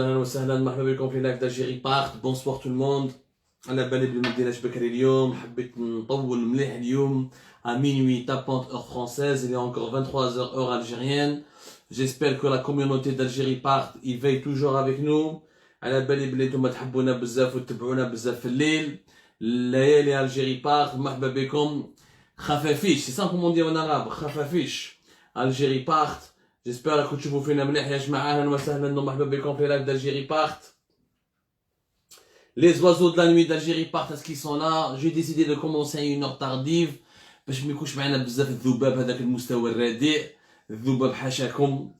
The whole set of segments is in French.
اهلا وسهلا مرحبا بكم في لايف d'Algérie Part. Bonsoir tout le monde. على بالي بلي مديناش بكري اليوم، حبيت نطول مليح اليوم à minuit tapante heure française, il est encore 23h heure algérienne. J'espère que la communauté d'Algérie Part il veille toujours avec nous. على بالي بلي نتوما تحبونا بزاف وتتبعونا بزاف في الليل. ليالي Algérie Part مرحبا بكم. خفافيش، c'est ça comment on dit en arabe, خفافيش Algérie Part. J'espère que تشوفوا فينا مليح يا جماعة. أهلا وسهلا ومرحبا بكم في لايف d'Algérie Part. Les oiseaux de la nuit d'Algérie Part, est-ce qu'ils sont là? J'ai décidé de commencer à une heure tardive باش ما يكونش معنا بزاف الذباب هذاك المستوى الرديء. الذباب حاشاكم،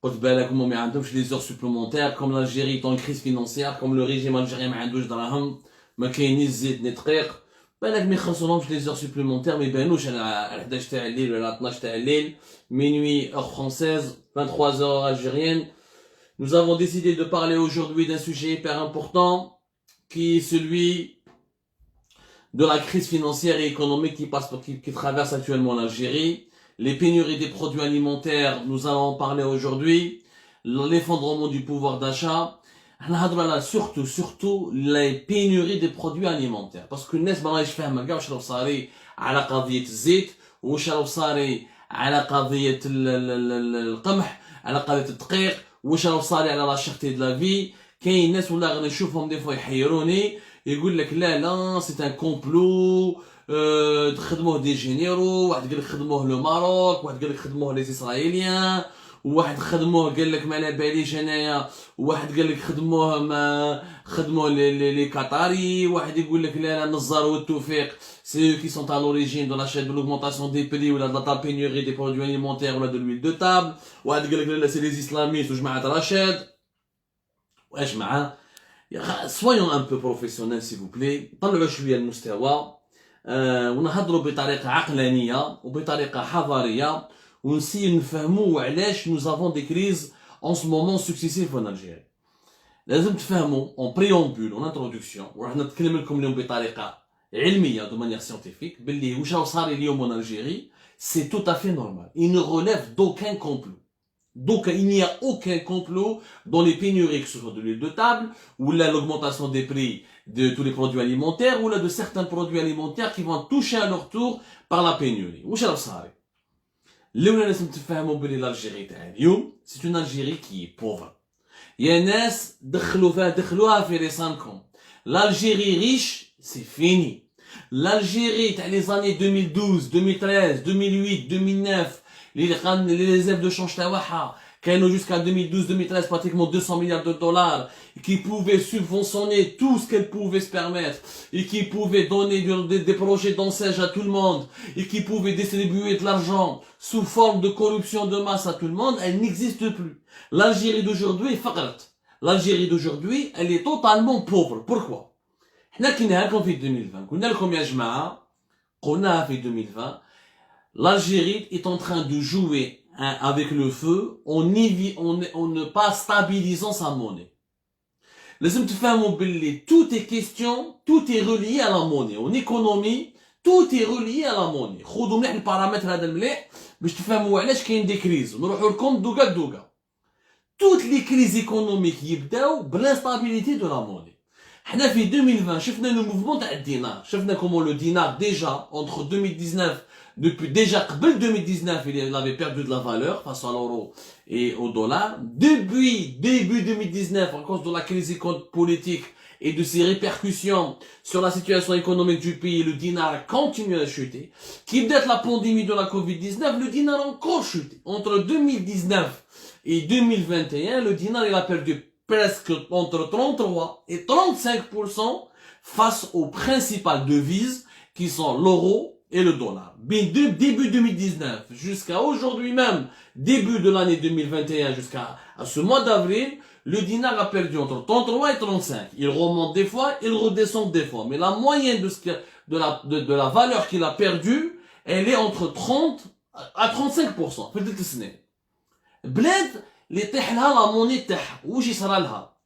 قلت بالكم ما عندهمش لي زور سوبليمونتير كوم l'Algérie est en crise financière كوم لو ريجيم الجيريان ما عندوش دراهم، ما كاينيش زيت ني دقيق، بالك ما يخلصولهمش لي زور سوبليمونتير ما يبانوش على 11 تاع الليل ولا 12 تاع الليل. Minuit heure française, 23h heure algérienne. Nous avons décidé de parler aujourd'hui d'un sujet hyper important qui est celui de la crise financière et économique qui traverse actuellement l'Algérie. Les pénuries des produits alimentaires, nous allons en parler aujourd'hui. L'effondrement du pouvoir d'achat. Surtout les pénuries des produits alimentaires. Parce que الناس ما راهيش فاهمة كاع واش راه صاري على قضية الزيت، واش راه صاري على قضية القمح، على قضية الدقيق، واش راه صاري على لا شيرتي دو لا في. كاين ناس ولا غادي نشوفهم دي فوا يحيروني يقول لك لا سي ان كومبلو، خدموه دي جينيرو، واحد قال لك خدموه لو ماروك، واحد قال لك خدموه لي اسرائيليان، وواحد خدموه قال لك ما على باليش انايا، وواحد قال لك خدموه ما خدموه لي قطري، واحد يقول لك لا نزار والتوفيق c'est eux qui sont à l'origine de l'achat de l'augmentation des prix ou de la pénurie des produits alimentaires ou de l'huile de table. واحد قال لك لا c'est les islamistes وجماعة رشاد. يا جماعة soyons un peu professionnels s'il vous plaît. طلعوا شوية المستوى ونهضروا بطريقة عقلانية وبطريقة حضارية ونسيو نفهموا علاش nous avons des crises en ce moment successives en Algérie. لازم تفهموا en préambule en introduction وراح نتكلم لكم اليوم بطريقة علمية de manière scientifique باللي واش راه صار اليوم en Algérie c'est tout à fait normal. Il ne relève d'aucun complot. Donc il n'y a aucun complot dans les pénuries, que ce soit de l'huile de table, ou là l'augmentation des prix de tous les produits alimentaires, ou là de certains produits alimentaires qui vont toucher à leur tour par la pénurie. Ou chez l'Algérie, c'est une Algérie qui est pauvre. Il y a des gens qui ont l'Algérie riche, c'est fini. L'Algérie, les années 2012, 2013, 2008, 2009, les réserves de change tawaha, qui jusqu'à 2012-2013 pratiquement 200 milliards de dollars, qui pouvaient subventionner tout ce qu'elles pouvaient se permettre, et qui pouvaient donner des projets d'enseigne à tout le monde, et qui pouvaient distribuer de l'argent sous forme de corruption de masse à tout le monde, elle n'existe plus. L'Algérie d'aujourd'hui est faqrat. L'Algérie d'aujourd'hui, elle est totalement pauvre. Pourquoi? حنا كنا لكم في 2020 قلنا لكم يا جماعة، قلناها في 2020 l'Algérie est en train de jouer avec le feu en ne pas stabilisant sa monnaie. لازم تفهموا باللي tout est question, tout est relié à la monnaie. En économie, tout est relié à la monnaie. خذوا مليح البارامتر هذا المليح باش تفهموا علاش كاين دي كريز ونروحوا لكم دوكا دوكا. Toutes les crises économiques يبداو بالانستابيليتي de la monnaie. حنا في 2020 شفنا le mouvement تاع الدينار، شفنا comment le dinar déjà entre 2019 depuis déjà قبل 2019 il avait perdu de la valeur face à l'euro et au dollar. Depuis début 2019 à cause de la crise politique et de ses répercussions sur la situation économique du pays, le dinar continue à chuter. Qui date la pandémie de la Covid-19, le dinar a encore chuté. Entre 2019 et 2021, le dinar il a perdu presque entre 33 et 35% face aux principales devises qui sont l'euro et le dollar. Début 2019 jusqu'à aujourd'hui même, début de l'année 2021 jusqu'à ce mois d'avril, le dinar a perdu entre 33 et 35. Il remonte des fois, il redescend des fois. Mais la moyenne de la valeur qu'il a perdue, elle est entre 30 à 35%. Peut-être que ce n'est. Bled, اللي طيح لها لا موني تاعها واش يصرى لها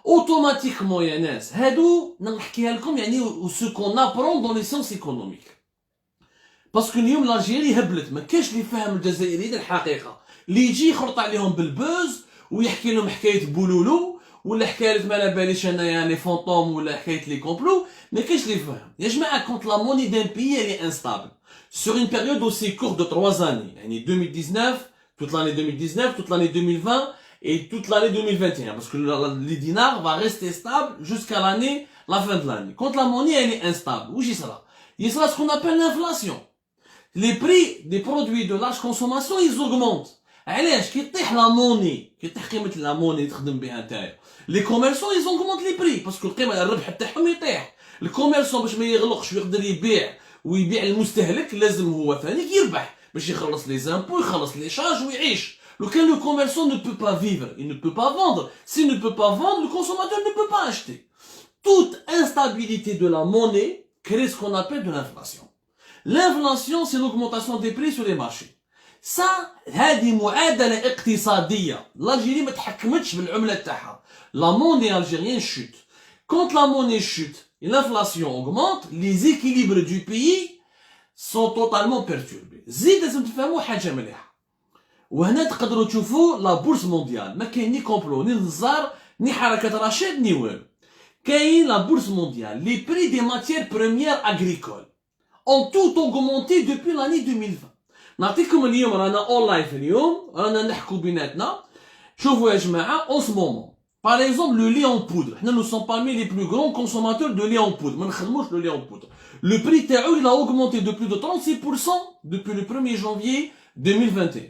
اوتوماتيكمون يا ناس هادو نحكيها لكم يعني سو كون ابرون دون لي سيونس ايكونوميك باسكو اليوم لالجيري هبلت ما كاش اللي فاهم الجزائريين الحقيقه اللي يجي يخرط عليهم بالبوز ويحكي لهم حكايه بولولو ولا حكايه ما على باليش انايا لي فونطوم ولا حكايه لي كومبلو ما كاينش اللي يفهم يا جماعه كونت لا موني دان بيي elle est instable sur une période aussi courte de 3 années يعني 2019 toute l'année 2019 toute l'année 2020 et toute l'année 2021 parce que le dinar va rester stable jusqu'à l'année la fin de l'année quand la monnaie elle est instable où il sera ce qu'on appelle l'inflation les prix des produits de large consommation ils augmentent علاش كيطيح لا موني كيطيح قيمه لا موني تخدم بها نتايا لي كوميرسون ils augmentent les prix باسكو القيمه الربح تاعهم يطيح الكوميرسون باش ما يغلقش ويقدر يبيع المستهلك لازم هو ثاني يربح باش يخلص لي زامبو يخلص لي شارج ويعيش لو كان لو كوميرسون ne peut pas vivre il ne peut pas vendre s'il ne peut pas vendre le consommateur ne peut pas acheter toute instabilité de la monnaie crée ce qu'on appelle de l'inflation l'inflation c'est l'augmentation des prix sur les marchés ça هذه معادله اقتصاديه l'Algérie ما تحكمتش بالعمله تاعها la monnaie algérienne chute quand la monnaie chute et l'inflation augmente les équilibres du pays sont totalement perturbés زيد لازم تفهموا حاجه مليحه وهنا تقدروا تشوفوا لا بورس مونديال ما كاين ني كومبلو ني نزار ني حركه رشاد ني والو كاين لا بورس مونديال les prix des matières premières agricoles ont tout augmenté depuis l'année 2020 نعطيكم اليوم رانا اونلاين في اليوم رانا نحكوا بيناتنا شوفوا يا جماعه en ce moment par exemple le lait en poudre حنا nous sommes parmi les plus grands consommateurs de lait en poudre ما نخدموش le lait en poudre le prix تاعو il a augmenté de plus de 36% depuis le 1er janvier 2021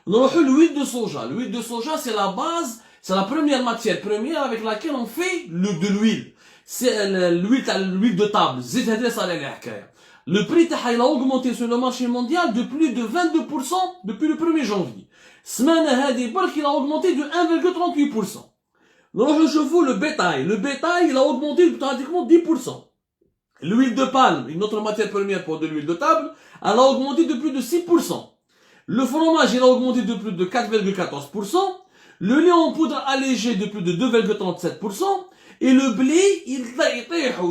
نروحوا l'huile de soja l'huile de soja c'est la base c'est la première matière première avec laquelle on fait de l'huile c'est l'huile de table زيت هذا صار عليه حكايه Le prix il a augmenté sur le marché mondial de plus de 22% depuis le 1er janvier. Semaine il a augmenté de 1,38%. نروحوا نشوفوا le bétail. Le bétail il a augmenté de pratiquement 10%. L'huile de palme, une autre matière première pour de l'huile de table, elle a augmenté de plus de 6%. Le fromage il a augmenté de plus de 4,14%. Le lait en poudre allégé de plus de 2,37%. Et le blé il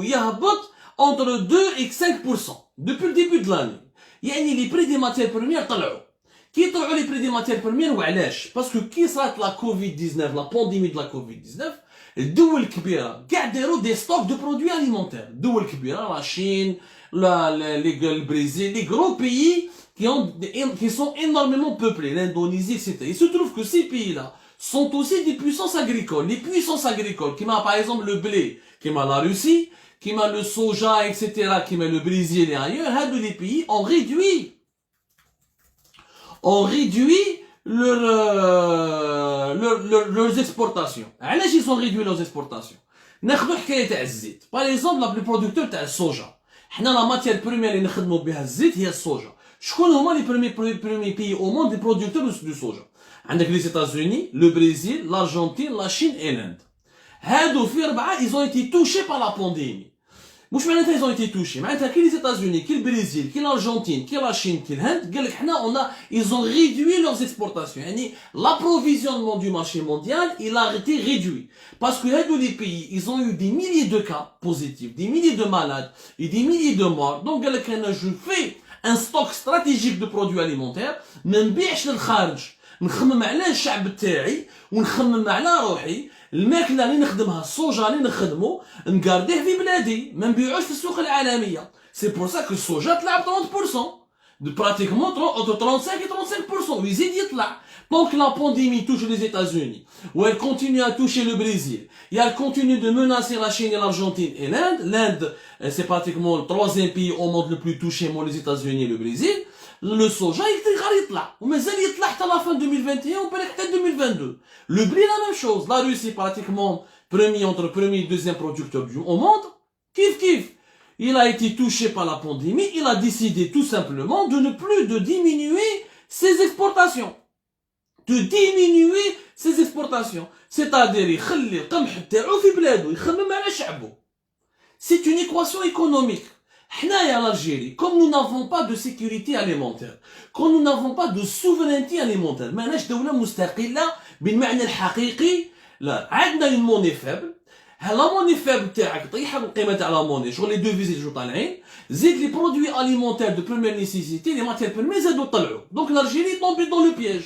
يهبط entre 2 et 5% depuis le début de l'année. يعني les prix des matières premières طلعوا. كي طلعوا les prix des matières premières وعلاش؟ باسكو كي صارت لا كوفيد 19 لا بانديمي د لا كوفيد 19 الدول الكبيره كاع داروا دي ستوك دو برودوي اليمونتير الدول الكبيره لا شين le Brésil les gros pays qui sont énormément peuplés l'Indonésie etc. Il se trouve que ces pays là sont aussi des puissances agricoles les puissances agricoles qui m'a par exemple le blé qui m'a la Russie qui m'a le soja, etc., qui m'a le Brésil et ailleurs, les pays ont réduit leurs exportations. علاش ils ont réduit leurs exportations. ناخذوا حكايه تاع الزيت. Par exemple, les producteurs تاع الصوجا. حنا la matière première اللي نخدموا بها الزيت هي الصوجا. شكون هما les premiers pays au monde des producteurs du soja. عندك les États-Unis, le Brésil, l'Argentine, la Chine et l'Inde. هادو في ربعه ils ont été touchés par la pandémie. مش معناتها ils ont été touchés معناتها كي les États-Unis كي البرازيل كي l'Argentine كي la Chine كي الهند قال لك حنا ils ont réduit leurs exportations يعني l'approvisionnement du marché mondial il a été réduit parce que هادو les pays ils ont eu des milliers de cas positifs des milliers de malades et des milliers de morts donc قال لك انا je fais un stock stratégique de produits alimentaires ما نبيعش للخارج نخمم على الشعب تاعي ونخمم على روحي الماكله اللي نخدمها الصوجا اللي نخدمو نقارديه في بلادي ما نبيعوش في السوق العالميه سي بور سا كو الصوجا طلع ب 30% de pratiquement entre 35 et 35% ويزيد يطلع donc la pandémie touche les États-Unis où elle continue à toucher le Brésil et elle continue de menacer la Chine et l'Argentine et l'Inde c'est pratiquement le troisième pays au monde le plus touché moi les États-Unis et le Brésil le soja il يطلع ومازال يطلع حتى la fin 2021 وبالك حتى 2022 le blé la même chose la Russie pratiquement premier et deuxième producteur au monde kif il a été touché par la pandémie il a décidé tout simplement de ne plus de diminuer ses exportations c'est-à-dire يخلي القمح تاعو في بلاده يخمم على شعبه c'est une équation économique حنايا l'Algérie comme nous n'avons pas de sécurité alimentaire comme nous n'avons pas de souveraineté alimentaire ماناش دولة مستقلة بالمعنى الحقيقي لا عندنا une monnaie faible لا موني فيبل تاعك طيح القيمه تاع لا موني شغل لي دوفيز يجوا طالعين زيد لي برودوي اليمونتير دو بريمير نيسيسيتي لي ماتير بريمير زادوا طلعوا دونك l'Algérie طومبي دون لو بياج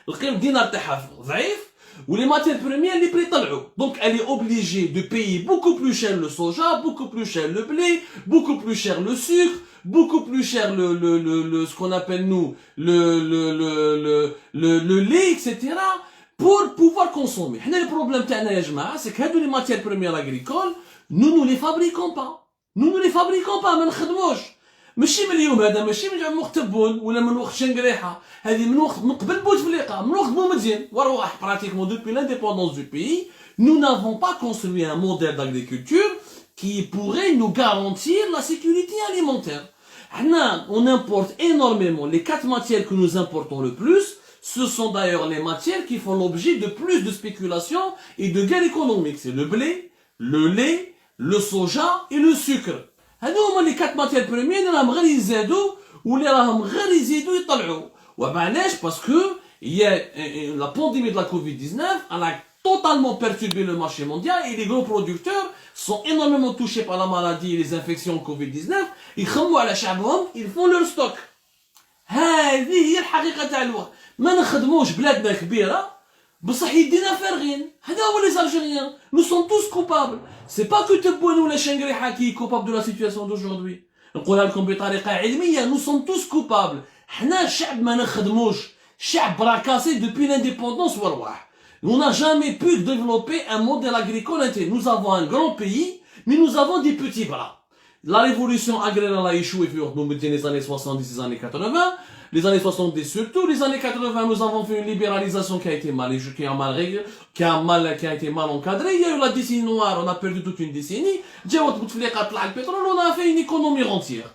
القيمه الدينار تاعها ضعيف ou les matières premières, les prix طلعوا. Donc elle est obligée de payer beaucoup plus cher le soja, beaucoup plus cher le blé, beaucoup plus cher le sucre, beaucoup plus cher ce qu'on appelle nous, le lait, etc. pour pouvoir consommer. Le problème c'est que les matières premières agricoles, nous ne les fabriquons pas. Nous ne les fabriquons pas, ما نخدموش. ماشي من اليوم هذا، ماشي من وقت تبون ولا من وقت شنقريحه، هذه من وقت من قبل بوتفليقه، من وقت بومدين وروح. Pratiquement depuis l'indépendance du pays, nous n'avons pas construit un modèle d'agriculture qui pourrait nous garantir la sécurité alimentaire. On importe énormément. Les 4 matières que nous importons le plus, ce sont d'ailleurs les matières qui font l'objet de plus de spéculation et de guerre économique. C'est le blé, le lait, le soja et le sucre. هادو هما les 4 matières premières اللي راهم غير يزادوا واللي راهم غير يزيدوا يطلعوا. ومعلاش parce que il y a la pandémie de la Covid-19, elle a totalement perturbé le marché mondial et les gros producteurs sont énormément touchés par la maladie et les infections Covid-19. يخموا على شعبهم, ils font leur stock. هذه هي الحقيقة تاع الوقت. ما نخدموش بلادنا كبيرة بصح يدينا فارغين. هذا هو les Algériens. Nous sommes tous coupables. C'est pas que Tebboune ou la Shengriha qui est coupable de la situation d'aujourd'hui. نقولها لكم بطريقة علمية, nous sommes tous coupables. حنا شعب ما نخدموش, شعب bracassé depuis l'indépendance والرواح. On n'a jamais pu développer un modèle agricole interne. Nous avons un grand pays, mais nous avons des petits bras. La révolution agraire a échoué dans les années 70 et les années 80. Les années 70 surtout, les années 80, nous avons fait une libéralisation qui a été mal encadrée. Il y a eu la décennie noire, on a perdu toute une décennie. On a fait une économie rentière.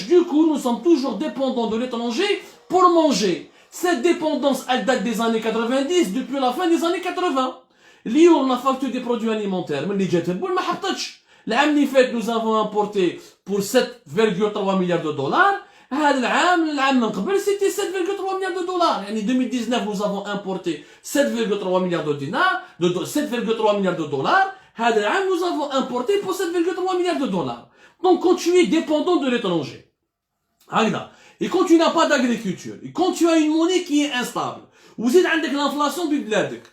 Du coup, nous sommes toujours dépendants de l'étranger pour manger. Cette dépendance, elle date des années 90, depuis la fin des années 80. Lyon, on a facturé des produits alimentaires, mais les jeteboul, ma habtatch. L'année fait, nous avons importé pour 7,3 milliards de dollars. C'était 7,3 milliards de dollars. En 2019, nous avons importé 7,3 milliards de dinars, 7,3 milliards de dollars. Nous avons importé pour 7,3 milliards de dollars. Donc, quand tu es dépendant de l'étranger, et quand tu n'as pas d'agriculture, et quand tu as une monnaie qui est instable, vous êtes avec l'inflation du bladek,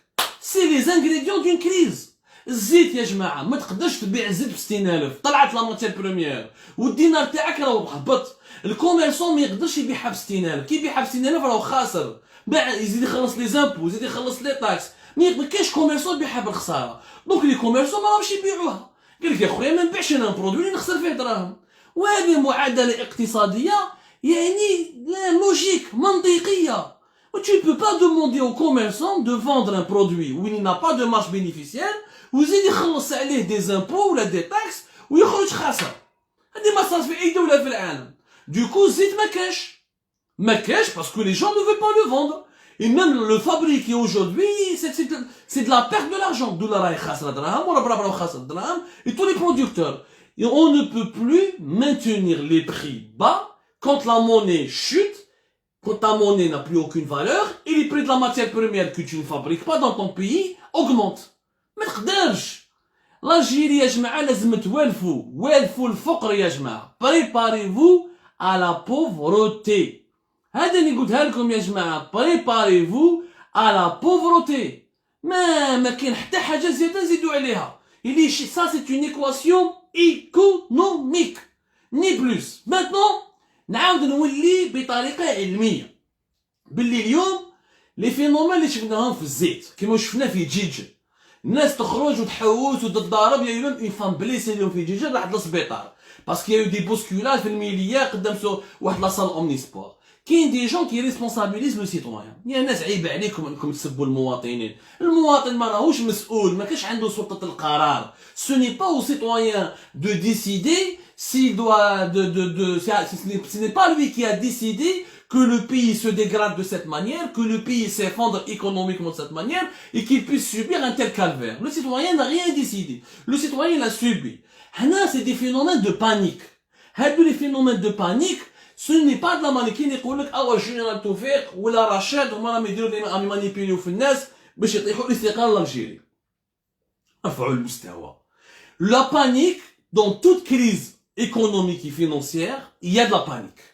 c'est les ingrédients d'une crise. الزيت يا جماعه ما تقدرش تبيع الزيت ب 60000 طلعت لا ماتير بريمير والدينار تاعك راهو هبط. الكوميرسون ما يقدرش يبيعها ب 60000, كي يبيعها ب 60000 راهو خاسر, باع يزيد يخلص لي زامبو, يزيد يخلص لي طاكس, ما كاينش كوميرسون يبيعها بالخساره. دونك لي كوميرسون ما راهمش يبيعوها. قال لك يا خويا ما نبيعش انا برودوي اللي نخسر فيه دراهم. وهذه معادله اقتصاديه يعني لوجيك منطقيه. Tu ne peux pas demander au commerçant de vendre un produit où il n'a pas de marge bénéficiaire, ويزيد يخلص عليه des impôts ولا des taxes ويخرج خاسر. هذه ما صارت في اي دوله في العالم. Du coup الزيت ما كاش parce que les gens ne veulent pas le vendre. Et même le fabriquer aujourd'hui, c'est de la perte de l'argent. Dollar راهي خاسره دراهم ولا برا خاسره دراهم. Et tous les producteurs. Et on ne peut plus maintenir les prix bas quand la monnaie chute, quand ta monnaie n'a plus aucune valeur et les prix de la matière première que tu ne fabriques pas dans ton pays augmentent. ما تقدرش. l'Algérie يا جماعه لازم توالفوا الفقر يا جماعه. préparez-vous à la pauvreté. هذا اللي قلتها لكم يا جماعه. préparez-vous à la pauvreté. ما كاين حتى حاجه زياده نزيدوا عليها. ça c'est une équation économique ni plus. maintenant نعاود نولي بطريقه علميه باللي اليوم لي فينومين اللي شفناهم في الزيت كيما شفنا في جيجل, الناس تخرج وتحوس وتتضارب, يا يوم اون فام بليسي اليوم في جيجل راحت للسبيطار باسكو يا دي بوسكولات في الميليا قدام واحد لاصال اومني سبور. كاين دي جون كي ريسبونسابيليز لو سيتويان. يا ناس عيب عليكم انكم تسبوا المواطنين. المواطن ما راهوش مسؤول, ما كاش عنده سلطه القرار. سو ني با او سيتويان دو ديسيدي s'il doit ce n'est pas lui qui a décidé que le pays se dégrade de cette manière, que le pays s'effondre économiquement de cette manière et qu'il puisse subir un tel calvaire. Le citoyen n'a rien décidé. Le citoyen l'a subi. C'est des phénomènes de panique. Les phénomènes de panique, ce n'est pas de la manière qui يقول لك اوا جنرال توفيق ولا رشاد هما راهم يديروا لي مانيبيليو في الناس باش يطيحوا الاستقلال الجيري. ارفعوا المستوى. La panique dans toute crise économique et financière, il y a de la panique.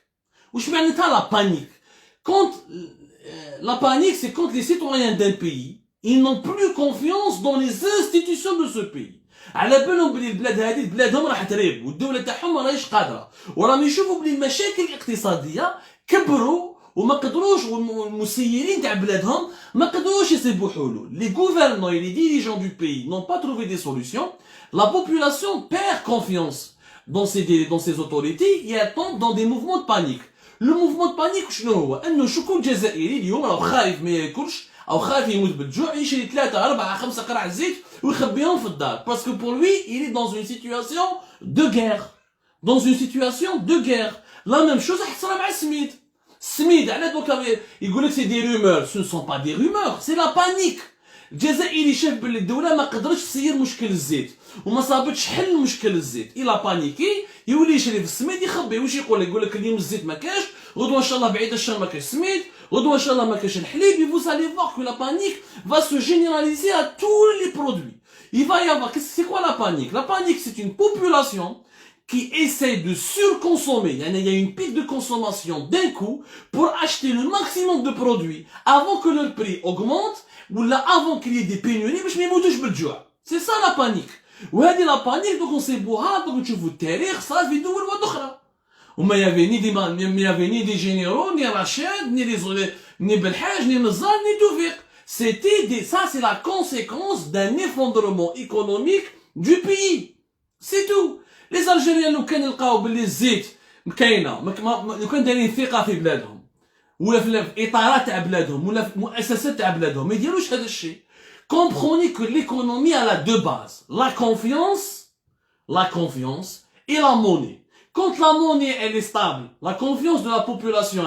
Ou je mets la panique. La panique, c'est quand les citoyens d'un pays, Ils n'ont plus confiance dans les institutions de ce pays. على بالهم بلي البلاد هذه بلادهم راح تريب والدوله تاعهم ما راهيش قادره وراهم يشوفوا بلي المشاكل الاقتصاديه كبروا وما قدروش والمسيرين تاع بلادهم ما قدروش يصيبوا حلول. Les gouvernants et les dirigeants du pays n'ont pas trouvé des solutions. La population perd confiance dans ces autorités et elle tombe dans des mouvements de panique. Le mouvement de panique شنو هو؟ انه شكون جزائري اليوم راه خايف ما ياكلش او خايف يموت بالجوع يشري 3 4 5 قرع زيت ويخبيهم في الدار. Parce que pour lui, il est dans une situation de guerre. Dans une situation de guerre. La même chose حصل مع السميد. السميد على دوكا يقول لك سي دي رومور. Ce ne sont pas des rumeurs, c'est la panique. الجزائري شاف باللي الدوله ما قدرتش تسير مشكل الزيت وما صابتش حل مشكل الزيت. إلا بانيكي يولي يشري في السميد يخبي. واش يقول لك؟ يقول لك اليوم الزيت ما كاش، غدوه ان شاء الله بعيد الشر ما كاش سميد، غدوه ان شاء الله ما كاش الحليب. Et vous allez voir que la panique va se généraliser à tous les produits. Il va y avoir, c'est quoi la panique? La panique, c'est une population qui essaie de surconsommer. Il y a une pique de consommation d'un coup pour acheter le maximum de produits avant que leur prix augmente ou là avant qu'il y ait des pénuries باش ما يموتوش بالجوع. C'est ça la panique. وهذه la panique donc نصيبوها donc نشوفوا التاريخ صار في دول واخرى. وما يافي ني دي généraux ni Rachid ni Belhaj ni Nizar ni Toufiq. Ça c'est la conséquence d'un effondrement économique du pays. C'est tout. Les Algériens لو كان يلقاو باللي الزيت كاينه لو كان دايرين ثقه في بلادهم ولا في اطارات تاع بلادهم ولا في مؤسسات تاع بلادهم ما يديروش هذا الشيء. Comprenez que l'économie a deux bases, la confiance et la monnaie. Quand la monnaie elle est stable, la confiance de la population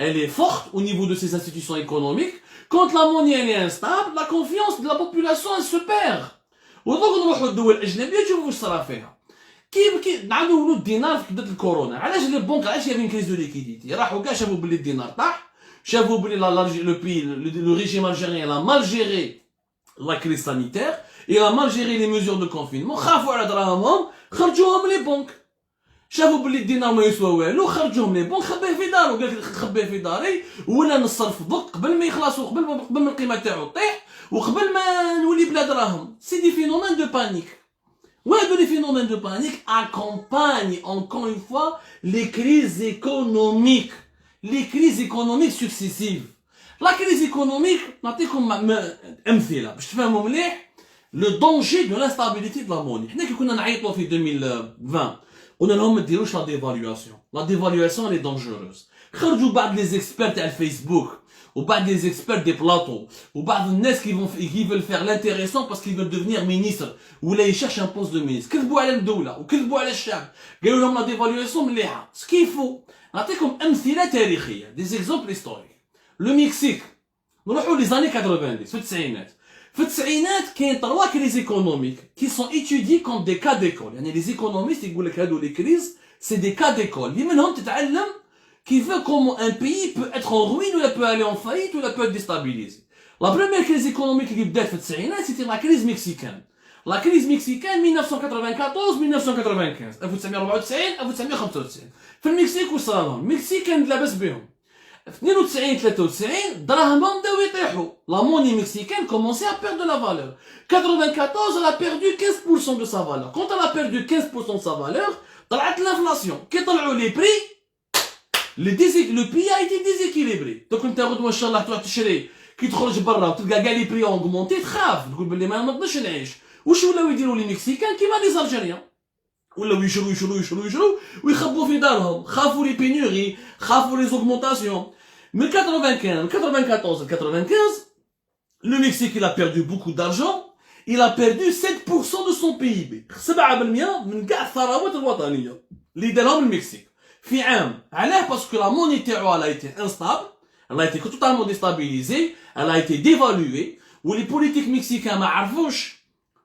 elle est forte au niveau de ses institutions économiques. Quand la monnaie elle est instable, la confiance de la population elle se perd. ودوك نروحوا الدول الاجنبيه تشوفوا واش صرا فيها. كيف نعاودوا الدينار في بدايه الكورونا. علاش لي بونك علاش يابين كريز دو ليكيديتي؟ راحوا كاع شافوا بلي الدينار طاح، شافوا بلي le régime algérien a mal géré la crise sanitaire, il a mal géré les mesures de confinement. خافوا على دراهمهم خرجوهم لي بونك. شافوا بلي الدينار ما يسوى والو خرجوهم لي بونك خبيه في دارو. قال لك خبيه في داري ولا نصرف ضق قبل ما يخلصوا قبل ما القيمه تاعو طيح وقبل ما نولي بلا دراهم. سي دي فينومين دو بانيك. Ouais, les phénomènes de panique accompagnent encore une fois les crises économiques. Les crises économiques successives. La crise économique, نعطيكم أمثلة باش تفهموا مليح le danger de l'instabilité de la monnaie. حنا كي كنا نعيطوا في 2020 قلنا لهم ما ديروش la dévaluation. La dévaluation elle est dangereuse. خرجوا بعض les experts تاع الفيسبوك وبعض des experts des plateaux وبعض الناس qui veulent faire l'intéressant parce qu'ils veulent devenir ministre ولا يشرش un poste de ministre. كذبوا على الدولة وكذبوا على الشعب. قالوا لهم la dévaluation مليحة. Ce qu'il faut نعطيكم أمثلة تاريخية des exemples historiques. Le Mexique نروحوا les années 90 في التسعينات. في التسعينات كاين 3 crises économiques qui sont étudiées comme des cas d'école. يعني les économistes يقول لك هادو les crises c'est des cas d'école اللي منهم تتعلم qui veut comment un pays peut être en ruine ou peut aller en faillite ou peut être déstabilisé. La première crise économique qui بدات في التسعينات c'était la crise mexicaine. La crise mexicaine 1994-1995 1994 1995 في المكسيك وصاروا المكسيك كان لاباس بهم 92 93 دراهمهم بداو يطيحوا. La monnaie mexicaine commençait à perdre de la valeur. 94 elle a perdu 15% de sa valeur. Quand elle a perdu 15% de sa valeur طلعت l'inflation. كي طلعوا les prix le prix a été déséquilibré. Donc انت غدوه ان شاء الله تروح تشري كي تخرج برا وتلقى كاع لي بري اونغمونتي تخاف تقول بلي ما نقدرش نعيش. واش ولاو يديروا لي مكسيكان كيما لي زالجيريان ولاو يشرو ويخبوا في دارهم. خافوا لي بينوري خافوا لي زوغمونطاسيون. من 94 à 95 le Mexique il a perdu beaucoup d'argent. Il a perdu 7% de son PIB. 7% من كاع الثروات الوطنيه اللي دارهم المكسيك في عام. علاه باسكو لا موني تاعو elle a été instable, elle a été totalement déstabilisée, elle a été dévaluée ولي بوليتيك مكسيكان ما عرفوش.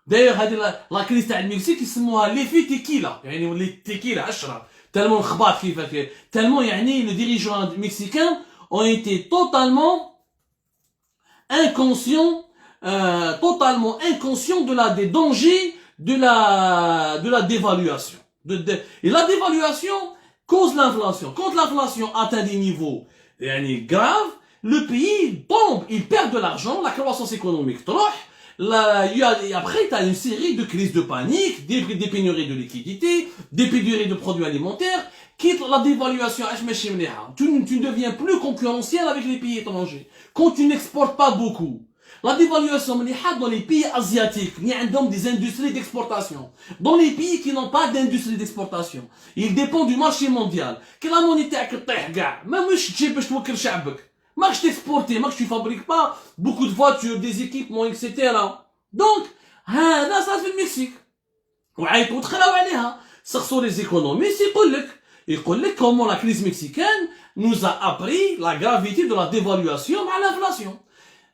داير هذه لا كريز تاع المكسيك يسموها ليفي تيكيلا يعني ولي تيكيلا 10 تالمون الخباط كيفاش تالمون يعني لي ديريجون مكسيكان ont été totalement inconscients des dangers de la dévaluation. Et la dévaluation cause l'inflation. Quand l'inflation atteint des niveaux graves, le pays tombe, il perd de l'argent, la croissance économique تروح, et après, tu as une série de crises de panique, des pénuries de liquidités, des pénuries de produits alimentaires, quitte la dévaluation, tu ne deviens plus concurrentiel avec les pays étrangers. Quand tu n'exportes pas beaucoup, la dévaluation dans les pays asiatiques, il y a des industries d'exportation. Dans les pays qui n'ont pas d'industrie d'exportation, ils dépendent du marché mondial. Que la monnaie même tu t'exportes, tu fabriques pas beaucoup de voitures, des équipements, etc. Donc, ça c'est le Mexique. وعيطوا تخلاو عليها سخصوا les économistes يقول لك comment la crise mexicaine nous a appris la gravité de la dévaluation مع l'inflation.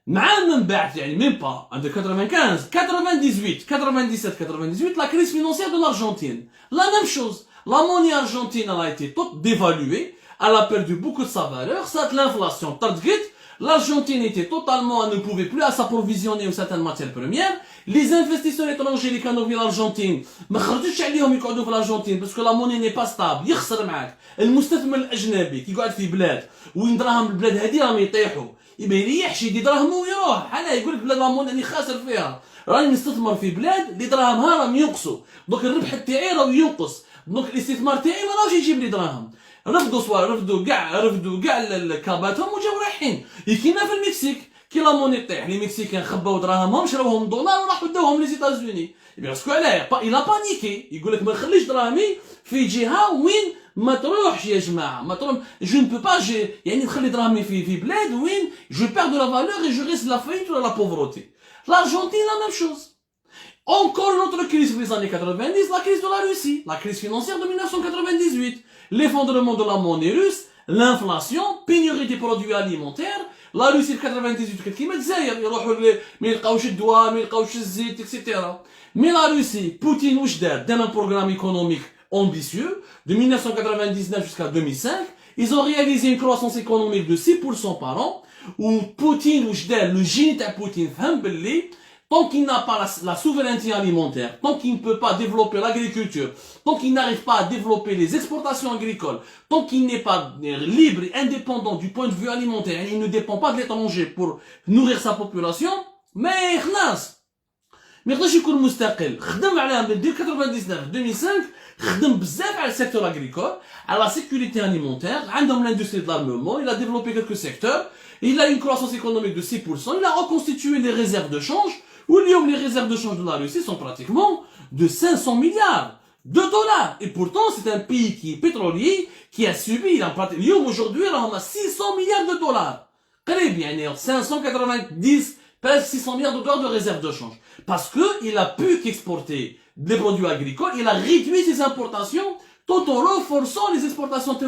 مع من بعد يعني même pas en 95, 98, 97, 98 la crise financière de l'Argentine. La même chose. La monnaie argentine elle a été toute dévaluée, elle a perdu beaucoup de sa valeur, ça l'inflation target. L'Argentine était totalement, elle ne pouvait plus s'approvisionner de certaines matières premières. Les investisseurs étrangers, les canaux de l'Argentine, ما خرجوش عليهم يقعدوا في l'Argentine parce que la monnaie n'est pas stable, يخسر معك. المستثمر الأجنبي كي يقعد في بلاد وين دراهم البلاد هذه راهم يطيحوا، ما يريحش يدي دراهمه ويروح، بحال يقول لك بلاد لا موني راني خاسر فيها، راني نستثمر في بلاد اللي دراهمها راهم ينقصوا، دونك الربح تاعي راه ينقص، دونك الاستثمار تاعي ما راهش يجيب لي دراهم. رفضوا كاع الكاباتهم وجاو رايحين يكينا في المكسيك كي لا موني طيح لي مكسيكان خباو دراهمهم شراوهم دولار وراحوا داوهم لي زيتازوني باسكو علاه الى بانيكي يقول لك ما نخليش دراهمي في جهه وين ما تروحش يا جماعه ما تروح جو نبو با يعني نخلي دراهمي في بلاد وين جو بير دو لا فالور اي جو ريست لا فايت ولا لا بوفروتي. L'Argentine la même chose. Encore une autre crise des années 90, la crise de la Russie, la crise financière de 1998. L'effondrement de la monnaie russe, l'inflation, pénurie des produits alimentaires, la Russie de 98 كانت كيما الجزائر يروحوا ما يلقاوش الدواء ما يلقاوش الزيت etc. Mais la Russie, Poutine واش دار un programme économique ambitieux de 1999 jusqu'à 2005, ils ont réalisé une croissance économique de 6% par an où Poutine واش دار le génie تاع Poutine فهم باللي tant qu'il n'a pas la souveraineté alimentaire, tant qu'il ne peut pas développer l'agriculture, tant qu'il n'arrive pas à développer les exportations agricoles, tant qu'il n'est pas libre et indépendant du point de vue alimentaire, il ne dépend pas de l'étranger pour nourrir sa population, mais خلاص ما يقدرش يكون مستقل. خدم على من 99 2005 خدم بزاف على السيكتور agricole, على la sécurité alimentaire, عندهم l'industrie de l'armement, il a développé quelques secteurs, il a une croissance économique de 6%, il a reconstitué les réserves de change. Les réserves de change de la Russie sont pratiquement de 500 milliards de dollars. Et pourtant, c'est un pays qui est pétrolier, qui a subi, aujourd'hui, on a 600 milliards de dollars. Très bien, 590, presque 600 milliards de dollars de réserves de change. Parce que il a pu qu'exporter des produits agricoles, il a réduit ses importations, tout en renforçant les exportations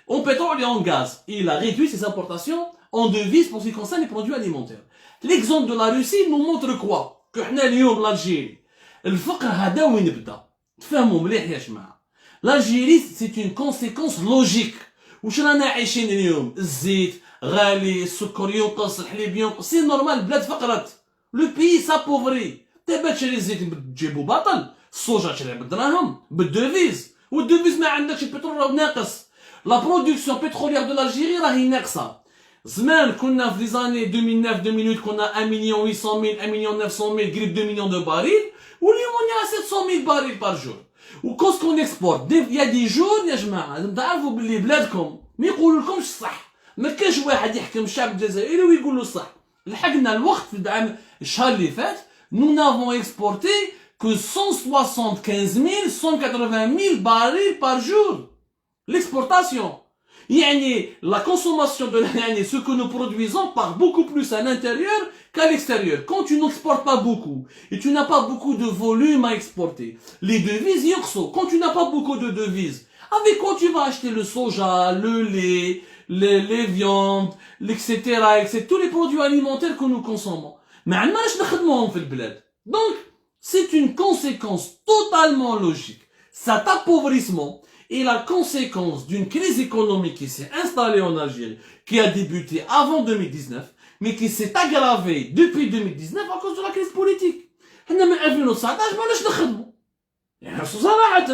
en pétrole et en gaz. Il a réduit ses importations en devises pour ce qui concerne les produits alimentaires. L'exemple de la Russie nous montre quoi? Que حنا اليوم l'Algérie الفقر هذا وين بدا؟ تفهموا مليح يا جماعه. L'Algérie c'est une conséquence logique. واش رانا عايشين اليوم؟ الزيت غالي، السكر ينقص، الحليب ينقص، سي نورمال البلاد فقرت. لو بيي سابوفري. دابا تشري الزيت تجيبو باطل، الصوجه تشري بالدراهم، بالدوفيز، والدوفيز ما عندكش البترول راه ناقص. لا برودكسيون بتروليير دو l'Algérie راهي ناقصه. زمان كنا في ليزاني 2009 2008 كنا 1 مليون 800 000 1 مليون 900 000 قريب 2 مليون دو باريل واليوم on est à 700 000 باريل بار جور. وكوس كون اكسبورت يا دي جور يا جماعه لازم تعرفوا باللي بلادكم ما يقولوا لكمش الصح. ما كاش واحد يحكم الشعب الجزائري ويقول له الصح. لحقنا الوقت في العام الشهر اللي فات nous n'avons exporté que 175 180 000 barils par jour. L'exportation. يعني la consommation de l'année, ce que nous produisons part beaucoup plus à l'intérieur qu'à l'extérieur. Quand tu n'exportes pas beaucoup et tu n'as pas beaucoup de volume à exporter, les devises يقصوا. Quand tu n'as pas beaucoup de devises, avec quoi tu vas acheter le soja, le lait, les viandes, etc., etc., tous les produits alimentaires que nous consommons. ما عندناش نخدموهم في البلاد. Donc, c'est une conséquence totalement logique. Cet appauvrissement est la conséquence d'une crise économique qui s'est installée en Algérie, qui a débuté avant 2019, mais qui s'est aggravée depuis 2019 à cause de la crise politique. حنا من 2019 ماناش نخدموا. يعني صراحة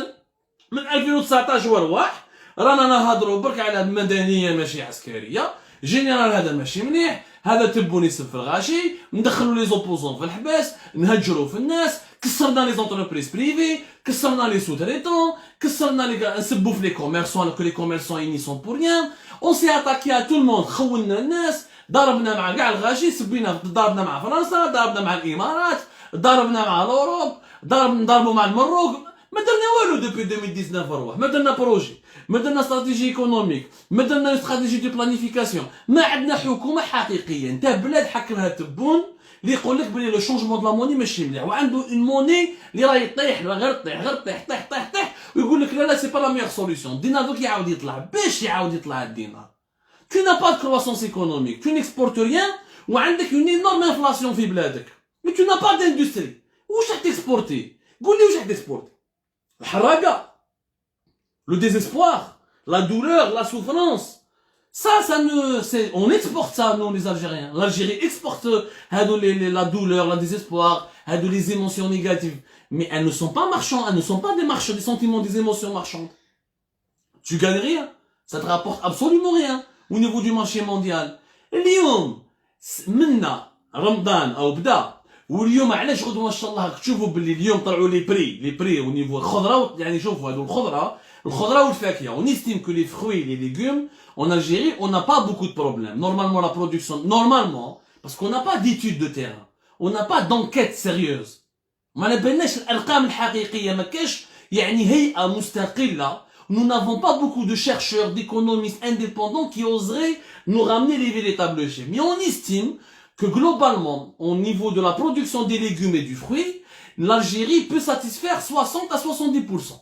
من 2019 ورواح رانا نهضروا برك على مدنية ماشي عسكرية، جينيرال هذا ماشي مليح، هذا تبوني يسب في الغاشي، ندخلوا لي زوبوزون في الحباس، نهجروا في الناس، كسرنا لي زونتربريز بريفي، كسرنا لي سو تريتون، كسرنا لي نسبوا في لي كوميرسون كو لي كوميرسون يني سون بور ريان، اون سي اتاكي ا تو الموند، خولنا الناس، ضربنا مع كاع الغاشي، سبينا ضربنا مع فرنسا، ضربنا مع الامارات، ضربنا مع الاوروب، نضربوا مع المروك، ما درنا والو دوبي 2019 اروح، ما درنا بروجي، ما درنا استراتيجي ايكونوميك، ما درنا استراتيجي دو بلانيفيكاسيون، ما عندنا حكومه حقيقيه، انت بلاد حكمها تبون اللي يقول لك بلي لو شونجمون دو لا موني ماشي مليح، وعنده اون موني اللي راهي طيح غير طيح غير طيح طيح طيح طيح، ويقول لك لا لا سي با لا ميور سوليسيون، الدينار دوك يعاود يطلع، باش يعاود يطلع الدينار. Tu n'as pas de croissance économique, tu n'exportes rien, وعندك une énorme inflation في بلادك، mais tu n'as pas d'industrie. واش راح تكسبورتي؟ قول لي واش راح تكسبورتي؟ الحراقه، le désespoir, la douleur, la souffrance. Ça ne, on exporte ça, nous les Algériens. L'Algérie exporte la douleur, le désespoir, les émotions négatives. Mais elles ne sont pas marchandes, elles ne sont pas des marchands, des sentiments, des émotions marchandes. Tu gagnes rien, ça te rapporte absolument rien au niveau du marché mondial. اليوم منا رمضان او بدا، واليوم علاش غدوه ما شاء الله تشوفوا باللي اليوم طلعوا لي بري au niveau الخضره، يعني شوفوا هذو الخضره والفاكهه. On estime que les fruits et les légumes en Algérie, on n'a pas beaucoup de problèmes. Normalement la production, normalement, parce qu'on n'a pas d'études de terrain, on n'a pas d'enquête sérieuse. ما نبناش الارقام الحقيقيه، ما كاش يعني هيئه مستقله. Nous n'avons pas beaucoup de chercheurs, d'économistes indépendants qui oseraient nous ramener les véritables chiffres. Mais on estime que globalement, au niveau de la production des légumes et du fruit, l'Algérie peut satisfaire 60 à 70%.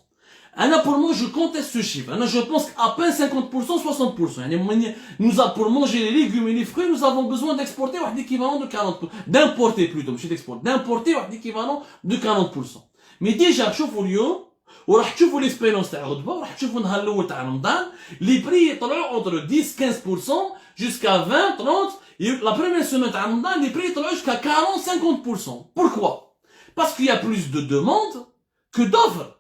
Pour moi, je conteste ce chiffre. Je pense qu'à peine 50%, 60%. Pour manger les légumes et les fruits, nous avons besoin d'exporter un équivalent de 40%. D'importer plutôt, je d'exporter. D'importer un équivalent de 40%. Mais déjà, شوفوا اليوم وراح تشوفوا ليسبيرونس تاع غدوه، وراح تشوفوا النهار الاول تاع رمضان لي بري يطلعوا entre 10-15% jusqu'à 20-30%. La première semaine تاع رمضان les prix يطلعوا jusqu'à 40-50%. Pourquoi? Parce qu'il y a plus de demandes que d'offres.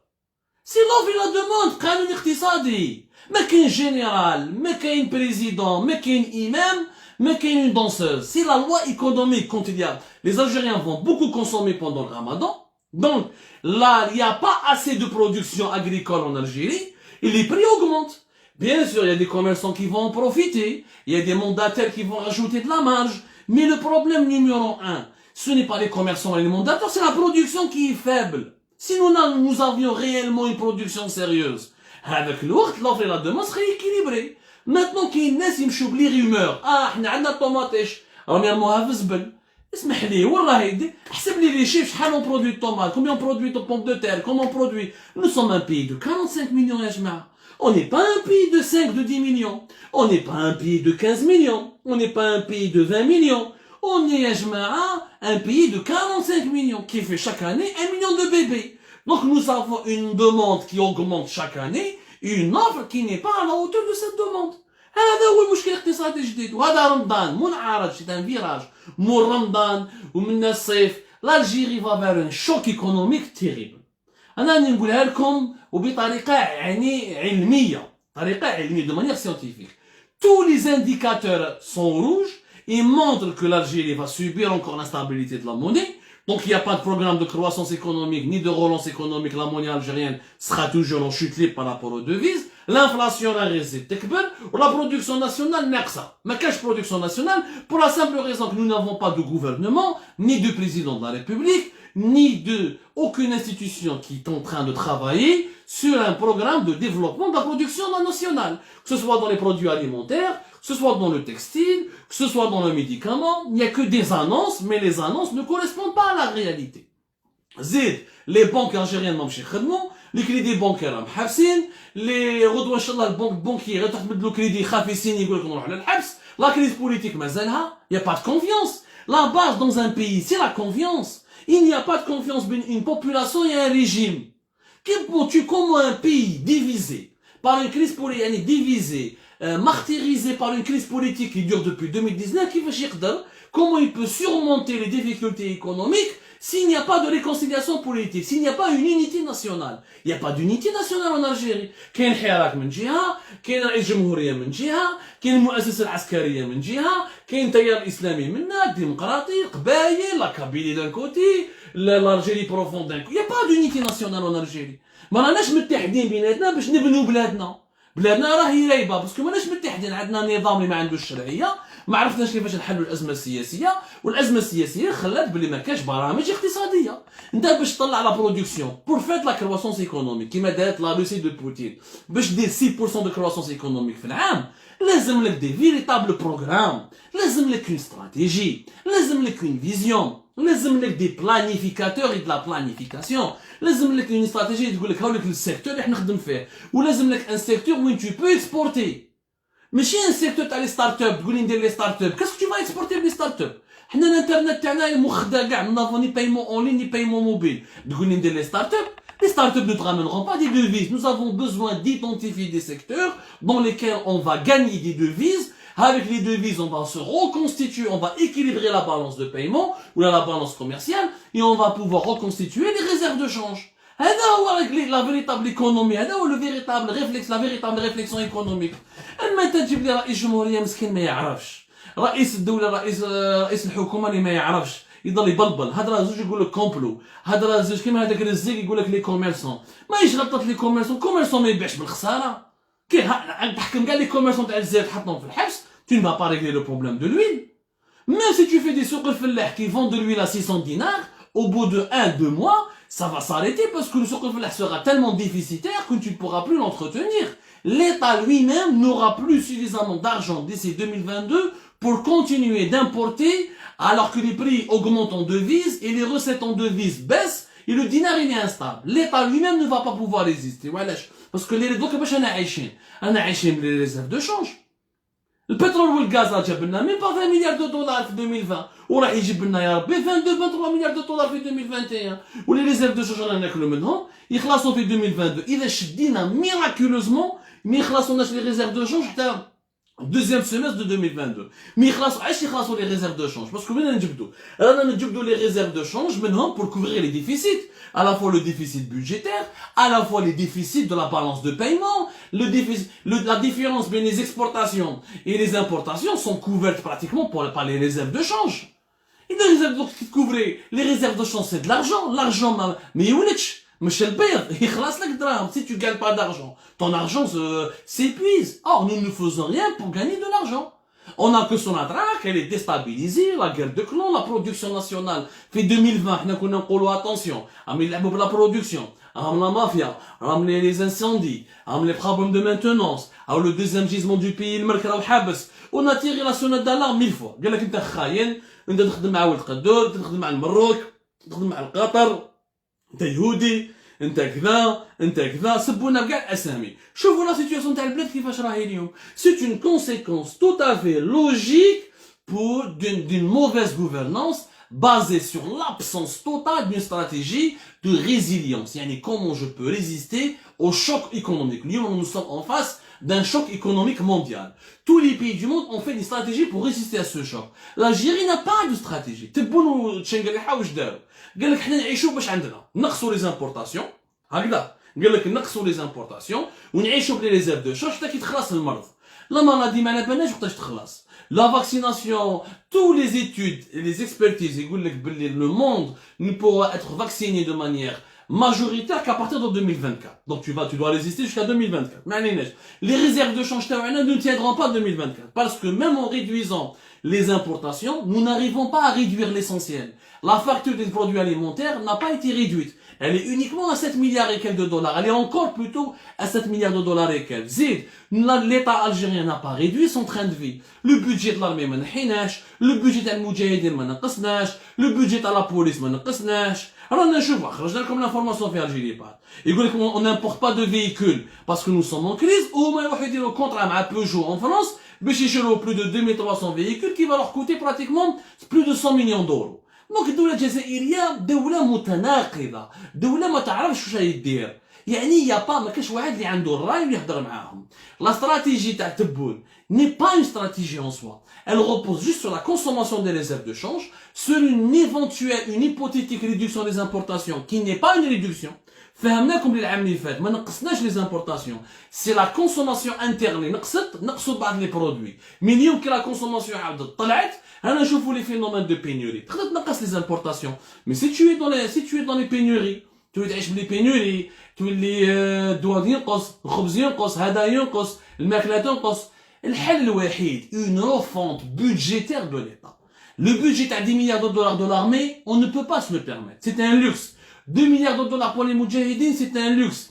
Si l'offre et la demande قانون اقتصادي، ما كاين général، ما كاين président، ما كاين imam، ما كاين une danseuse. C'est la loi économique quand il y a les Algériens vont beaucoup consommer pendant le Ramadan. Donc là, il n'y a pas assez de production agricole en Algérie et les prix augmentent. Bien sûr, il y a des commerçants qui vont en profiter, il y a des mandataires qui vont rajouter de la marge, mais le problème numéro un, ce n'est pas les commerçants et les mandataires, c'est la production qui est faible. Si nous avions réellement une production sérieuse, avec l'offre et la demande serait équilibrée. Maintenant qu'il y a une naisse, il me choube les rumeurs. Ah, on a tomates, on a un zbel. اسمح لي والله حسب لي لي شيف شحال اون برودوي الطوماط، كومبيان اون برودوي دو بوم دو تير، كومون برودوي. Nous sommes un pays de 45 millions يا جماعه. On n'est pas un pays de 5, de 10 millions. On n'est pas un pays de 15 millions. On n'est pas un pays de 20 millions. On est يا جماعه un pays de 45 millions qui fait chaque année 1 million de bébés. Donc nous avons une demande qui augmente chaque année, une offre qui n'est pas à la hauteur de cette demande. هذا هو المشكل الاقتصادي الجديد. وهذا رمضان منعرض، c'est un virage. من رمضان ومن الصيف l'Algérie va vers un choc économique terrible. أنا نقولها لكم وبطريقة يعني علمية، طريقة علمية de manière scientifique. Tous les indicateurs sont rouges et montrent que l'Algérie va subir encore l'instabilité de la monnaie. Donc il n'y a pas de programme de croissance économique ni de relance économique. La monnaie algérienne sera toujours en chute libre par rapport aux devises. L'inflation reste tekber, la production nationale ناقصة. ما كاش production nationale pour la simple raison que nous n'avons pas de gouvernement, ni de président de la République, ni de aucune institution qui est en train de travailler sur un programme de développement de la production nationale. Que ce soit dans les produits alimentaires, que ce soit dans le textile, que ce soit dans le médicament, il n'y a que des annonces, mais les annonces ne correspondent pas à la réalité. زيد les banques algériennes ماشي يخدموا، les crédits bancaires راهم حابسين، les غدوه ان شاء الله البنك بونكي غير تحمد له كريدي خاف يسيني يقول لك نروح للحبس. La crise politique مازالها، il n'y a pas de confiance. La base dans un pays, c'est la confiance. Il n'y a pas de confiance une population et un régime. Comment un pays divisé par une crise politique, divisé, martyrisé par une crise politique qui dure depuis 2019, comment il peut surmonter les difficultés économiques S'il n'y a pas de réconciliation politique, s'il n'y a pas une unité nationale, il n'y a pas d'unité nationale en Algérie. كاين حراك من جهة، كاين رئيس جمهورية من جهة، كاين المؤسسة العسكرية من جهة، كاين التيار الإسلامي منا، الديمقراطي، القبائل، لا كابيلي دان كوتي، l'Algérie profonde d'un coup. Il n'y a pas d'unité nationale en Algérie. ما راناش متحدين بيناتنا باش نبنوا بلادنا. بلادنا راهي رايبه باسكو ماناش متحدين، عندنا نظام اللي ما عندوش شرعيه، ما عرفناش كيفاش نحلوا الازمه السياسيه، والازمه السياسيه خلات بلي ما كاش برامج اقتصاديه. انت باش تطلع لا برودكسيون بور فيت لا كرواسونس ايكونوميك كيما دارت لا روسي دو بوتين، باش دير 6% دو كرواسونس ايكونوميك في العام، لازم لك دي فيريتابل بروغرام، لازم لك اون استراتيجي، لازم لك اون فيزيون، لازم لك دي بلانيفيكاتور اي دو لا بلانيفيكاسيون، لازم لك اون استراتيجي تقول لك هاوليك السيكتور اللي نخدم فيه، ولازم لك ان سيكتور وين tu peux exporter. ماشي ان سيكتور تاع لي ستارت اب تقول لي ندير لي ستارت اب، كاسكو tu vas exporter لي ستارت اب؟ حنا الانترنت تاعنا مخدا كاع، نافون ني بايمون اون لين ني بايمون موبيل، تقول لي ندير لي ستارت اب. Les startups ne te ramèneront pas des devises. Nous avons besoin d'identifier des secteurs dans lesquels on va gagner des devises. Avec les devises, on va se reconstituer, on va équilibrer la balance de paiement ou la balance commerciale et on va pouvoir reconstituer les réserves de change. هذا هو la véritable économie، هذا هو le véritable réflexe، la véritable réflexion économique. اما انت تجيب لي رئيس جمهورية مسكين ما يعرفش، رئيس الدولة، رئيس الحكومة اللي ما يعرفش، يضل يبلبل، هاد راه زوج يقول لك كومبلو، هاد راه زوج كيما هذاك الرزيق يقول لك لي كوميرسون، ماهيش غلطة لي كوميرسون، كوميرسون ما يبيعش بالخسارة. كي تحكم كاع لي كوميرسون تاع الجزائر تحطهم في الحبس، tu ne vas pas régler le problème de l'huile. Même si tu fais des souks al-fellah qui vendent de l'huile à 600 dinars, au bout de 1-2 mois, ça va s'arrêter parce que le souk al-fellah sera tellement déficitaire que tu ne pourras plus l'entretenir. L'État lui-même n'aura plus suffisamment d'argent d'ici 2022 pour continuer d'importer alors que les prix augmentent en devises et les recettes en devises baissent et le dinar il est instable. L'État lui-même ne va pas pouvoir résister. Parce que les réserves de change. Le pétrole ou le gaz là جاب لنا même pas 20 milliards de dollars في 2020 وراح يجيب لنا يا ربي 22 23 milliards de dollars في 2021 ولي ريزيرف دو شونج رانا ناكلوا منهم يخلصوا في 2022. اذا شدينا ميراكولوزمون ما يخلصوناش لي ريزيرف دو شونج حتى deuxième semestre de 2022. Mais علاش يخلصوا les réserves de change parce que وين نجبدوا رانا نجبدوا les réserves de change منهم pour couvrir les déficits, à la fois le déficit budgétaire, à la fois les déficits de la balance de paiement, la différence entre les exportations et les importations sont couvertes pratiquement par les réserves de change. Et les réserves qui couvrent les réserves de change c'est de l'argent mais يولدش مش البيض يخلص لك دراهم. Si tu gagnes pas d'argent, ton argent s'épuise. Or, nous ne faisons rien pour gagner de l'argent. On a que Sonatrach, elle est déstabilisée, la guerre de clans, la production nationale. Fait 2020, nous avons attention, ramener la production, ramener la mafia, ramener les incendies, ramener les problèmes de maintenance, le deuxième gisement du pays, le mercredi au Habs. On a tiré la sonnette d'alarme 1000 fois. قال لك انت خاين، انت تخدم مع ولد قدور، تخدم مع المروك، تخدم مع القطر، انت يهودي، انت كذا، انت كذا، سبونا بكاع الاسامي. شوفوا لا سيتوياسيون تاع البلاد كيفاش راهي اليوم. C'est une conséquence tout à fait logique d'une mauvaise gouvernance basée sur l'absence totale d'une stratégie de résilience. يعني comment je peux résister au choc économique. Nous sommes en face d'un choc économique mondial. Tous les pays du monde ont fait des stratégies pour résister à ce choc. L'Algérie n'a pas de stratégie. تبونوا تشنقليحه واش داروا؟ قال لك حنا نعيشوا باش عندنا نقصوا لي زامبورطاسيون هكذا، قال لك نقصوا لي زامبورطاسيون ونعيشوا بلي ريزيرف دو شونج حتى كي تخلص المرض. لا مالادي ما على بالناش وقتاش تخلص. La vaccination, toutes les études et les expertises يقول لك باللي le monde ne pourra être vacciné de manière majoritaire qu'à partir de 2024. Donc tu dois résister jusqu'à 2024. Les réserves de change ne tiendront pas 2024 parce que même en réduisant les importations, nous n'arrivons pas à réduire l'essentiel. La facture des produits alimentaires n'a pas été réduite. Elle est uniquement à 7 milliards et quelques de dollars. Elle est encore plutôt à 7 milliards de dollars et quelques. Zid, l'État algérien n'a pas réduit son train de vie. Le budget de l'armée ما نحيناش, le budget de المجاهدين ما نقصناش, le budget de la police ما نقصناش. رانا نشوفوا خرجنا لكم l'information في Algérie Part. يقول لك on n'importe pas de véhicules parce que nous sommes en crise. وما يروحوا يديروا contrat مع Peugeot en France باش يشروا plus de 2300 véhicules qui va leur coûter pratiquement plus de 100 millions d'euros. دونك الدولة الجزائرية دولة متناقضة، دولة ما تعرفش واش راهي دير. يعني يا با ما كاش واحد اللي عنده الراي ويهضر معاهم. لا استراتيجي تاع تبون n'est pas une stratégie en soi. Elle repose juste sur la consommation des réserves de change, sur une éventuelle, une hypothétique réduction des importations qui n'est pas une réduction. فهمناكم العام اللي فات ما نقصناش les importations. C'est la consommation interne اللي نقصوا بعض les produits. من يوم كي la consommation عاودت طلعت هنا نشوفوا les phénomènes de pénurie. تقدر تنقص les importations. Mais si tu es dans les pénuries, تولي تعيش بلي pénuries, تولي الدواء ينقص، الخبز ينقص، هذا ينقص، الماكلة تنقص. الحل الوحيد une refonte budgétaire de l'État. Le budget à 10 milliards de dollars de l'armée, on ne peut pas se le permettre. C'est un luxe. 2 milliards de dollars pour les Moudjahidines, c'est un luxe.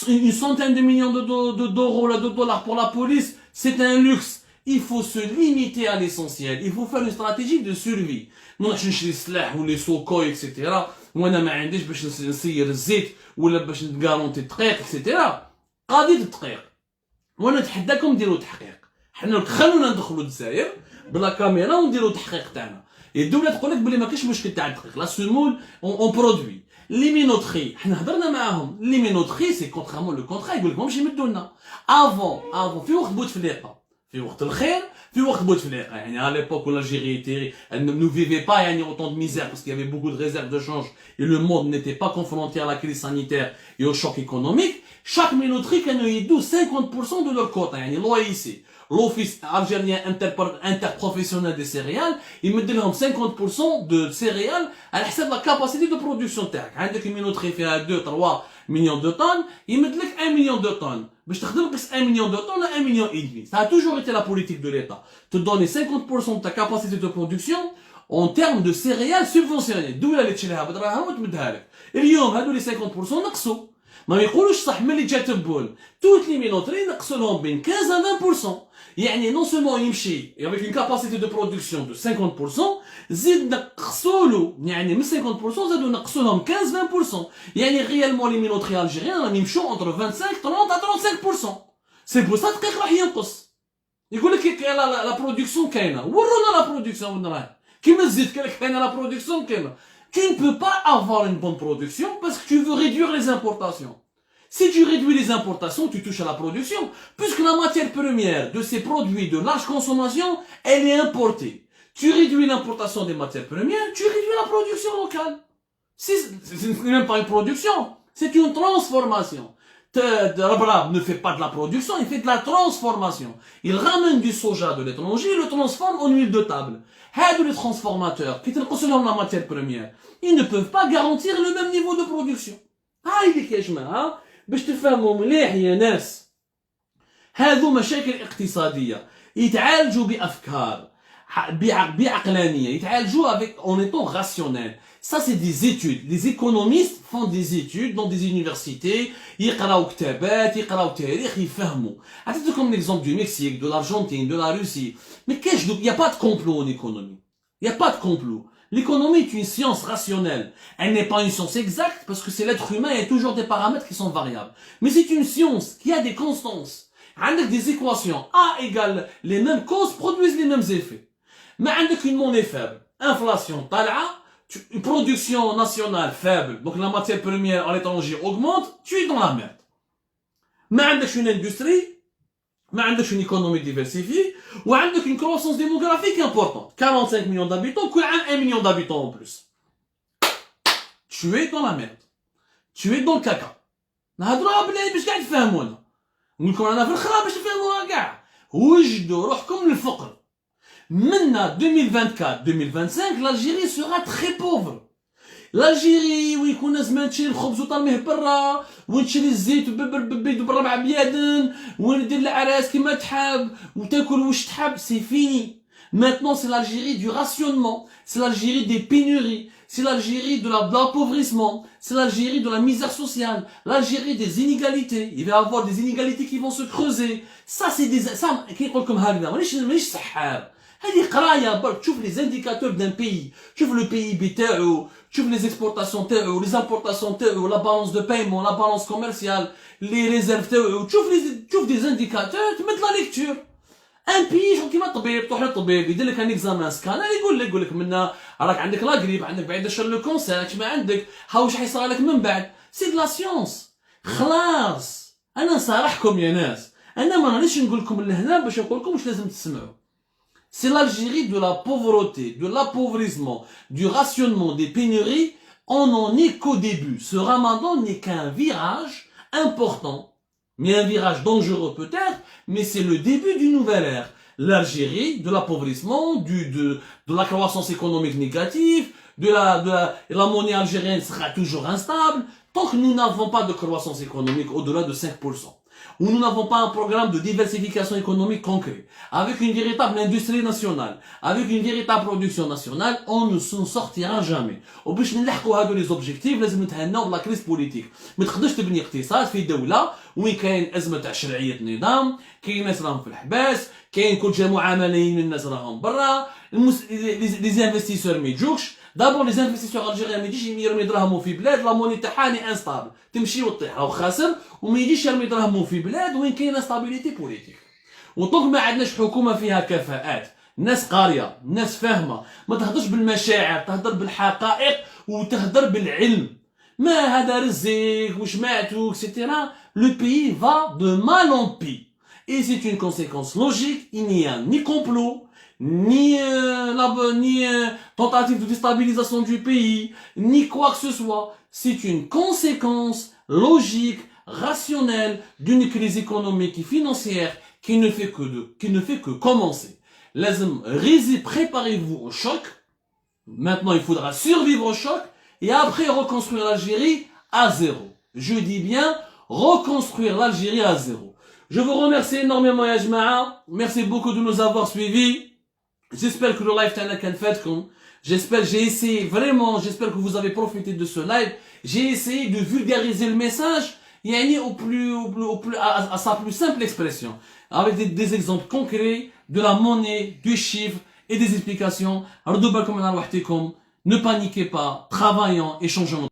Une centaine de millions d'euros, de dollars pour la police, c'est un luxe. Il faut se limiter à l'essentiel. Il faut faire une stratégie de survie. ما نحش نشري السلاح ولا سوكوي اكسيتيرا وانا ما عنديش باش نسير الزيت ولا باش نكارونتي الدقيق اكسيتيرا. قضيه الدقيق وانا نتحداكم ديروا تحقيق. حنا خلونا ندخلوا الجزائر بلا كاميرا ونديروا التحقيق تاعنا. الدوله تقول لك بلي ما كاينش مشكل تاع الدقيق. لا سيمول اون برودوي لي مينوتري حنا هضرنا معاهم. لي مينوتري سي كونترامون لو كونترا يقول لك ماهمش يمدوا لنا افون في وقت بوتفليقه في وقت الخير في وقت بوتفليقه. يعني à l'époque où l'Algérie ne vivait pas يعني autant de misère parce qu'il y avait beaucoup de réserves de change et le monde n'était pas confronté à la crise sanitaire et au choc économique. Chaque minoterie كانوا يدوا 50% de leur quota. يعني l'OIC l'Office algérien interprofessionnel des céréales يمد لهم 50% de céréales على حسب la capacité de production تاعك. عندك minoterie فيها 2 3 millions de tonnes يمد لك 1 million de tonnes. باش تخدم قص 1 million de tonnes à 1 million et demi. Ça a toujours été la politique de l'État. Te donner 50% de ta capacité de production en termes de céréales subventionnées. الدولة اللي تشريها بدراهم وتمدها لك. اليوم هادو لي 50% نقصوا. ما يقولوش صح ملي جات تبون توت لي مينوتري نقصوا لهم بين 15 à 20%. يعني non seulement يمشي avec une capacité de production de 50%, زيد نقصوا له يعني من 50% زادوا نقصوا لهم 15-20%. يعني réellement les minoteries algériens راهم يمشوا entre 25-30 à 35%. C'est pour ça الدقيق راح ينقص. يقول لك لا برودكسيون كاينه ورونا لا برودكسيون وين راهي كيما الزيت قال لك كاينه لا برودكسيون كاينه. Tu ne peux pas avoir une bonne production parce que tu veux réduire les importations. Si tu réduis les importations, tu touches à la production, puisque la matière première de ces produits de large consommation, elle est importée. Tu réduis l'importation des matières premières, tu réduis la production locale. Ce n'est même pas une production, c'est une transformation. Rabrab ne fait pas de la production, il fait de la transformation. Il ramène du soja de l'étranger, il le transforme en huile de table. Les transformateurs, qui consomme la matière première, ils ne peuvent pas garantir le même niveau de production. هاي يا جماعة باش تفهموا مليح يا ناس. هذو مشاكل اقتصادية يتعالجوا بأفكار بعقلانية يتعالجوا en étant rationnel. Ça c'est des études. Les économistes font des études dans des universités, يقراو كتابات يقراو تاريخ يفهموا. أعطيتكم l'exemple du Mexique, de l'Argentine, de la Russie. Mais il n'y a pas de complot en économie. Il n'y a pas de complot. L'économie est une science rationnelle. Elle n'est pas une science exacte parce que c'est l'être humain et il y a toujours des paramètres qui sont variables. Mais c'est une science qui a des constances. Avec des équations A égale les mêmes causes produisent les mêmes effets. Mais avec une monnaie faible, inflation, une production nationale faible, donc la matière première à l'étranger augmente, tu es dans la merde. Mais avec une industrie, ما عندكش une économie diversifiée وعندك une croissance démographique importante 45 millions d'habitants كل عام 1 million d'habitants en plus. Tu es dans la merde. Tu es dans le caca. نهضروها بلي باش قاعد تفهمونا نقول لكم انا في الخرا باش تفهموها كاع. وجدوا روحكم للفقر. منا 2024-2025 l'Algérie sera très pauvre. الجيري وين كنا زمان تشري الخبز وطرميه برا وين تشري الزيت ببيد ب4 بيادن وين دير العراس كيما تحب وتاكل واش تحب. سي فيني. Maintenant c'est l'Algérie du rationnement, c'est l'Algérie des pénuries, c'est l'Algérie de l'appauvrissement, c'est l'Algérie de la misère sociale, l'Algérie des inégalités. Il va y avoir des inégalités qui vont se creuser. Ça c'est des ça كيقول لكم هكذا مانيش سحار. هذه قرايه برك تشوف les indicateurs d'un pays, تشوف le PIB تاعو, تشوف les exportations تاعو, les importations تاعو, la balance de paiement, la balance commerciale, les réserves تاعو, تشوف des indicateurs, تمد la lecture. ان بي كيما الطبيب تروح للطبيب يدير لك ان اكزامان سكانر يقول لك منا راك عندك لا غريب عندك بعد شر لو كونسير ما عندك ها واش حيصرى لك من بعد. سي دو لا سيونس. خلاص انا نصارحكم يا ناس، انا ما رانيش نقول لكم لهنا باش نقول لكم واش لازم تسمعوا. C'est l'Algérie de la pauvreté, de l'appauvrissement, du rationnement, des pénuries. On n'en est qu'au début. Ce ramadan n'est qu'un virage important, mais un virage dangereux peut-être, mais c'est le début d'une nouvelle ère. L'Algérie, de l'appauvrissement, de la croissance économique négative, la monnaie algérienne sera toujours instable, tant que nous n'avons pas de croissance économique au-delà de 5%. Où nous n'avons pas un programme de diversification économique concret, avec une véritable industrie nationale, avec une véritable production nationale, on ne s'en sortira jamais. وباش نلحقوا هادو les objectifs لازم نتهناو بلا كريس بوليتيك. ما تقدرش تبني اقتصاد في دولة وين كاين أزمة تاع شرعية نظام، كاين ناس راهم في الحباس، كاين كل جا معاملين من الناس راهم برا، les investisseurs ما يجوكش. دابور لي انفستيسور الجيريان ما يجيش يرمي دراهمو في بلاد لا موني تاعها انستابل، تمشي وتطيح راهو خاسر، وما يجيش يرمي دراهمو في بلاد وين كاين انستابيليتي بوليتيك. وطونك ما عندناش حكومه فيها كفاءات، ناس قاريه، ناس فاهمه، ما تهضرش بالمشاعر، تهضر بالحقائق وتهضر بالعلم. ما هذا رزق وشمعتو اكسيتيرا. لو بيي فا دو مال ان بي. Et c'est une conséquence logique, il n'y a ni complot, ni tentative de déstabilisation du pays, ni quoi que ce soit. C'est une conséquence logique, rationnelle d'une crise économique et financière qui ne fait que commencer. Préparez-vous au choc. Maintenant, il faudra survivre au choc et après reconstruire l'Algérie à zéro. Je dis bien reconstruire l'Algérie à zéro. Je vous remercie énormément, ya Jama'a. Merci beaucoup de nous avoir suivis. J'espère que le live t'a fait comme. J'ai essayé vraiment, j'espère que vous avez profité de ce live. J'ai essayé de vulgariser le message, à sa plus simple expression. Avec des exemples concrets de la monnaie, du chiffre et des explications. Ne paniquez pas, travaillons et changeons.